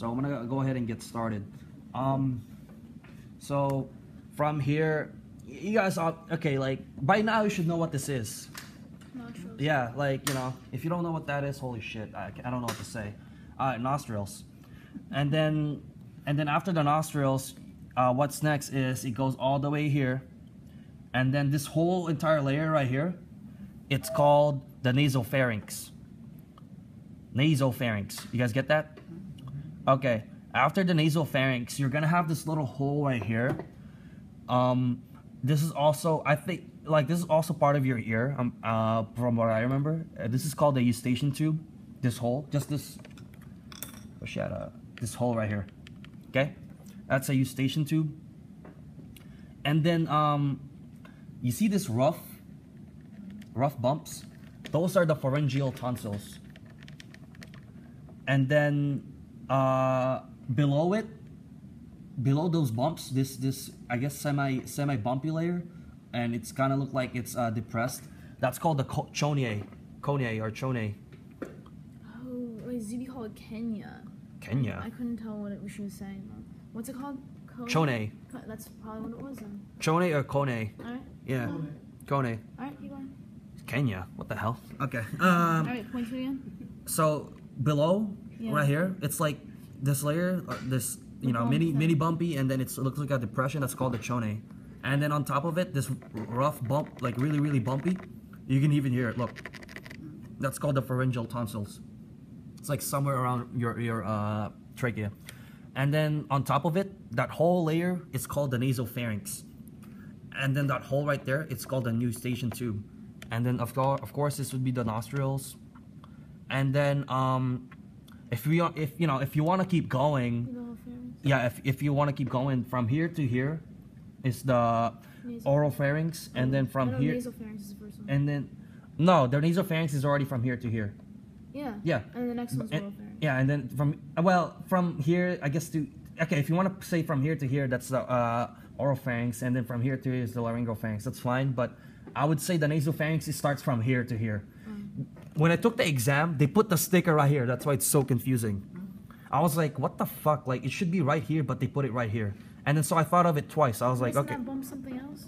So I'm gonna go ahead and get started. So from here, you guys are okay. Like by now, you should know what this is. Nostrils. Yeah, like if you don't know what that is, holy shit, I don't know what to say. Nostrils, and then after the nostrils, what's next is it goes all the way here, and then this whole entire layer right here, it's called the nasopharynx. Nasopharynx. You guys get that? Okay. After the nasopharynx, you're gonna have this little hole right here. This is also, I think, like this is also part of your ear. From what I remember, this is called the eustachian tube. This hole, just this. Oh shit! This hole right here. Okay, that's a eustachian tube. And then you see this rough bumps. Those are the pharyngeal tonsils. And then below it, below those bumps, this I guess semi bumpy layer, and it's kind of look like it's depressed. That's called the chonae or chonae. Oh, wait, Zuby called it Kenya. Kenya. I couldn't tell what she was saying though. What's it called? Chonae. That's probably what it was then. Chonae or kone. Alright. Yeah. Kone. Alright, keep going. Kenya. What the hell? Okay. Alright, point to it again. So below, Yeah. right here, it's like this layer, this mini bumpy, and then it looks like a depression. That's called the chonae. And then on top of it, this rough bump, like really bumpy. You can even hear it. Look, that's called the pharyngeal tonsils. It's like somewhere around your trachea. And then on top of it, that whole layer is called the nasopharynx. And then that hole right there, it's called the eustachian tube. And then of course this would be the nostrils. And then if you want to keep going, yeah, if you want to keep going from here to here, is the oropharynx, and then from here, nasopharynx is the first one. and then no, the nasopharynx is already from here to here. Yeah. Yeah. And the next one's oropharynx. Yeah, and then from here, I guess to if you want to say from here to here, that's the oropharynx, and then from here to here is the laryngopharynx. That's fine, but I would say the nasopharynx it starts from here to here. When I took the exam, they put the sticker right here. That's why it's so confusing. I was like, what the fuck? Like, it should be right here, but they put it right here. And then so I thought of it twice. I was like, okay. That bump something else?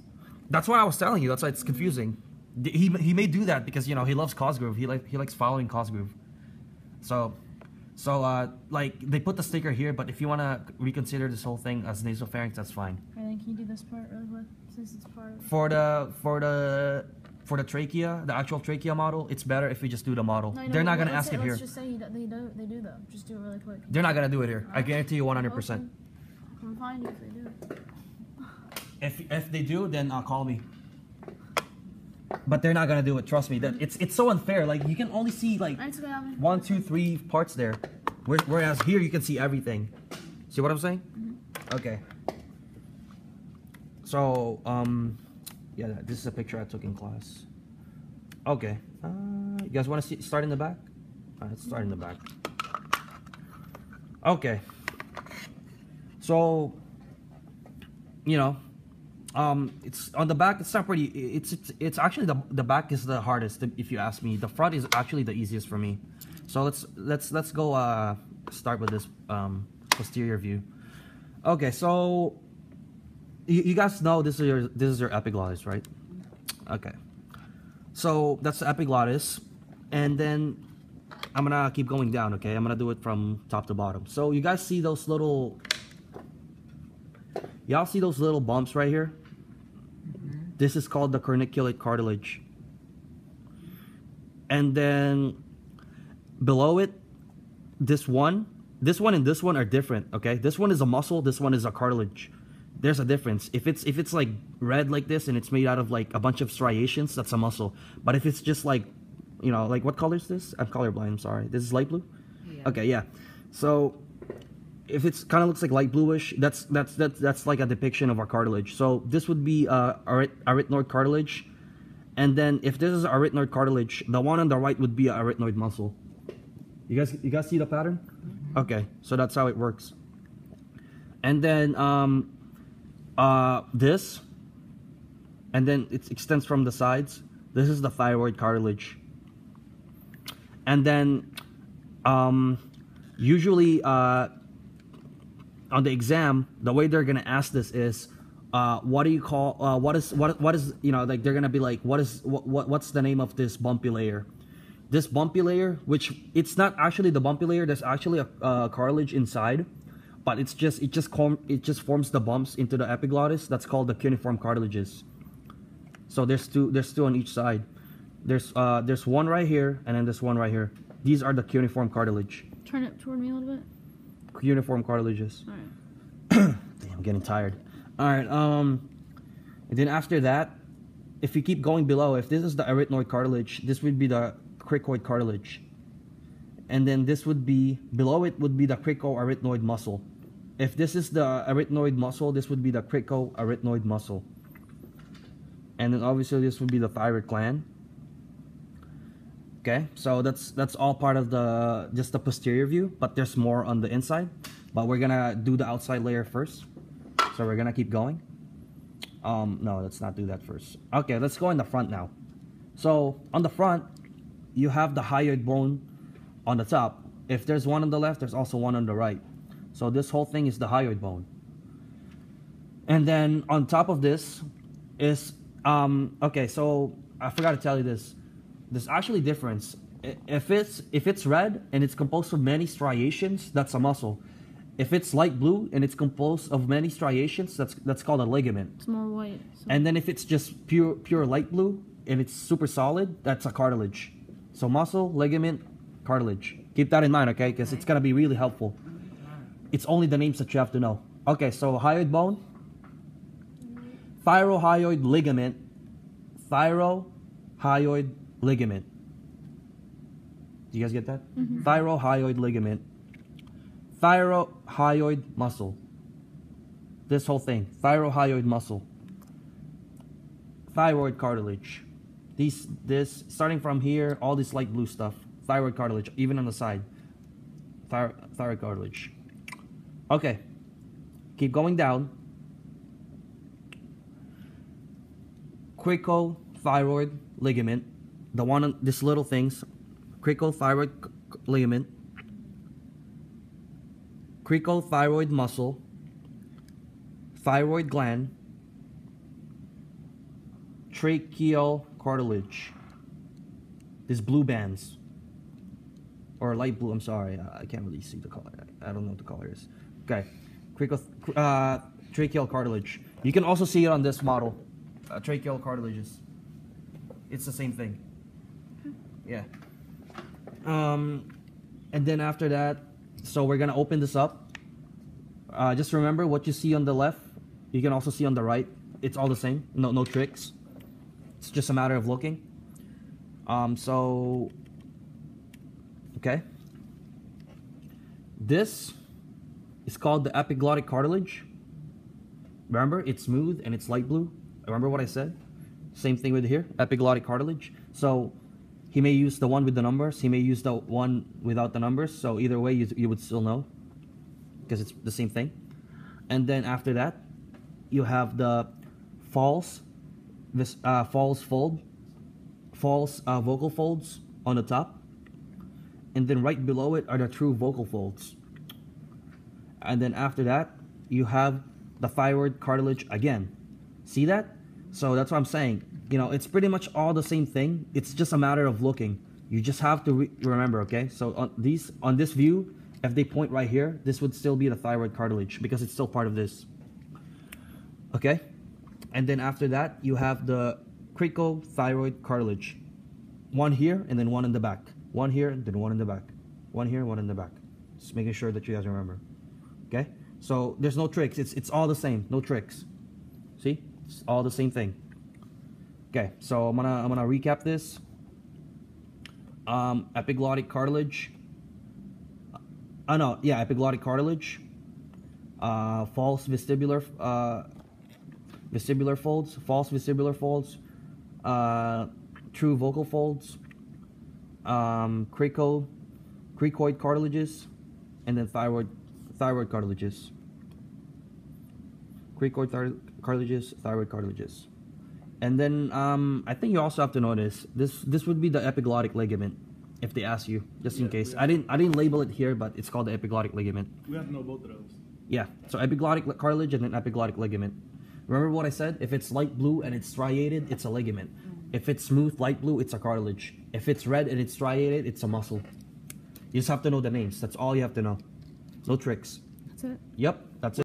That's what I was telling you. That's why it's confusing. He may do that because he loves Cosgrove. He likes following Cosgrove. So like they put the sticker here, but if you want to reconsider this whole thing as nasopharynx, that's fine. And then can you do this part really quick since it's part of For the trachea, the actual trachea model, it's better if we just do the model. No, They're not gonna ask it here. Let's just say they do though. Just do it really quick. They're not gonna do it here. I guarantee you 100%. I'm fine if they do it. If they do, then call me. But they're not gonna do it. Trust me. That it's so unfair. Like you can only see like 1, 2, 3 parts there, whereas here you can see everything. See what I'm saying? Mm-hmm. Okay. So yeah, this is a picture I took in class. Okay. You guys want to start in the back? Let's start in the back. Okay. So, it's on the back. It's not pretty. It's actually the back is the hardest. If you ask me, the front is actually the easiest for me. So let's go start with this posterior view. Okay, so you guys know this is your epiglottis, right? Okay. So that's the epiglottis, and then I'm gonna keep going down. Okay, I'm gonna do it from top to bottom. So you guys see those little. Y'all see those little bumps right here? This is called the corniculate cartilage. And then below it, this one and this one are different, okay? This one is a muscle, this one is a cartilage. There's a difference. If it's like red like this and it's made out of like a bunch of striations, that's a muscle. But if it's just like, like what color is this? I'm colorblind, I'm sorry. This is light blue? Yeah. Okay, yeah. So if it's kind of looks like light bluish, that's like a depiction of our cartilage. So this would be arytenoid cartilage, and then if this is arytenoid cartilage, the one on the right would be an arytenoid muscle. You guys see the pattern? Mm-hmm. Okay, so that's how it works. And then this, and then it extends from the sides. This is the thyroid cartilage, and then usually on the exam, the way they're gonna ask this is, what do you call? What is like they're gonna be like, what's the name of this bumpy layer? This bumpy layer, which it's not actually the bumpy layer. There's actually a cartilage inside, but it just forms the bumps into the epiglottis. That's called the cuneiform cartilages. So there's two on each side. There's one right here, and then there's one right here. These are the cuneiform cartilage. Turn it toward me a little bit. Cuneiform cartilages. All right. Damn, I'm getting tired. All right. And then after that, if you keep going below, if this is the arytenoid cartilage, this would be the cricoid cartilage, and then this would be below it would be the cricoarytenoid muscle. If this is the arytenoid muscle, this would be the cricoarytenoid muscle, and then obviously this would be the thyroid gland. Okay, so that's all part of just the posterior view, but there's more on the inside. But we're gonna do the outside layer first, so we're gonna keep going. No, let's not do that first. Okay, let's go in the front now. So on the front, you have the hyoid bone on the top. If there's one on the left, there's also one on the right. So this whole thing is the hyoid bone. And then on top of this is okay, so I forgot to tell you this. There's actually difference. If it's red and it's composed of many striations, that's a muscle. If it's light blue and it's composed of many striations, that's called a ligament. It's more white. So. And then if it's just pure light blue and it's super solid, that's a cartilage. So muscle, ligament, cartilage. Keep that in mind, okay? Because it's gonna be really helpful. It's only the names that you have to know. Okay, so hyoid bone, thyrohyoid ligament, thyrohyoid ligament. Do you guys get that? Mm-hmm. Thyrohyoid ligament, thyrohyoid muscle. This whole thing, thyrohyoid muscle, thyroid cartilage. This starting from here, all this light blue stuff, thyroid cartilage, even on the side, thyroid cartilage. Okay, keep going down. Cricothyroid ligament, the one on this little things, cricothyroid ligament, cricothyroid muscle, thyroid gland, tracheal cartilage. These blue bands, or light blue. I'm sorry, I can't really see the color. I don't know what the color is. Okay, tracheal cartilage. You can also see it on this model. Tracheal cartilages. It's the same thing. Yeah. And then after that, so we're gonna open this up. Just remember what you see on the left, you can also see on the right. It's all the same. No tricks. It's just a matter of looking. So okay. This is called the epiglottic cartilage. Remember, it's smooth and it's light blue. Remember what I said? Same thing with here, epiglottic cartilage. So he may use the one with the numbers, he may use the one without the numbers. So either way, you would still know, because it's the same thing. And then after that, you have the false vocal folds on the top. And then right below it are the true vocal folds. And then after that, you have the thyroid cartilage again. See that? So that's what I'm saying. You know, it's pretty much all the same thing. It's just a matter of looking. You just have to remember, okay? So on this view, if they point right here, this would still be the thyroid cartilage because it's still part of this. Okay? And then after that, you have the cricothyroid cartilage. One here and then one in the back. One here and then one in the back. One here, one in the back. Just making sure that you guys remember. Okay? So there's no tricks. It's all the same. No tricks. See? It's all the same thing. Okay, so I'm gonna recap this. Epiglottic cartilage. Epiglottic cartilage. False vestibular folds. False vestibular folds. True vocal folds. Cricoid cartilages, and then thyroid cartilages. Cricoid cartilages, thyroid cartilages. And then I think you also have to notice this would be the epiglottic ligament if they ask you, just in case. I didn't label it here, but it's called the epiglottic ligament. We have to know both of those. Yeah, so epiglottic cartilage and then epiglottic ligament. Remember what I said? If it's light blue and it's striated, it's a ligament. If it's smooth, light blue, it's a cartilage. If it's red and it's striated, it's a muscle. You just have to know the names. That's all you have to know. No tricks. That's it. Yep, that's it.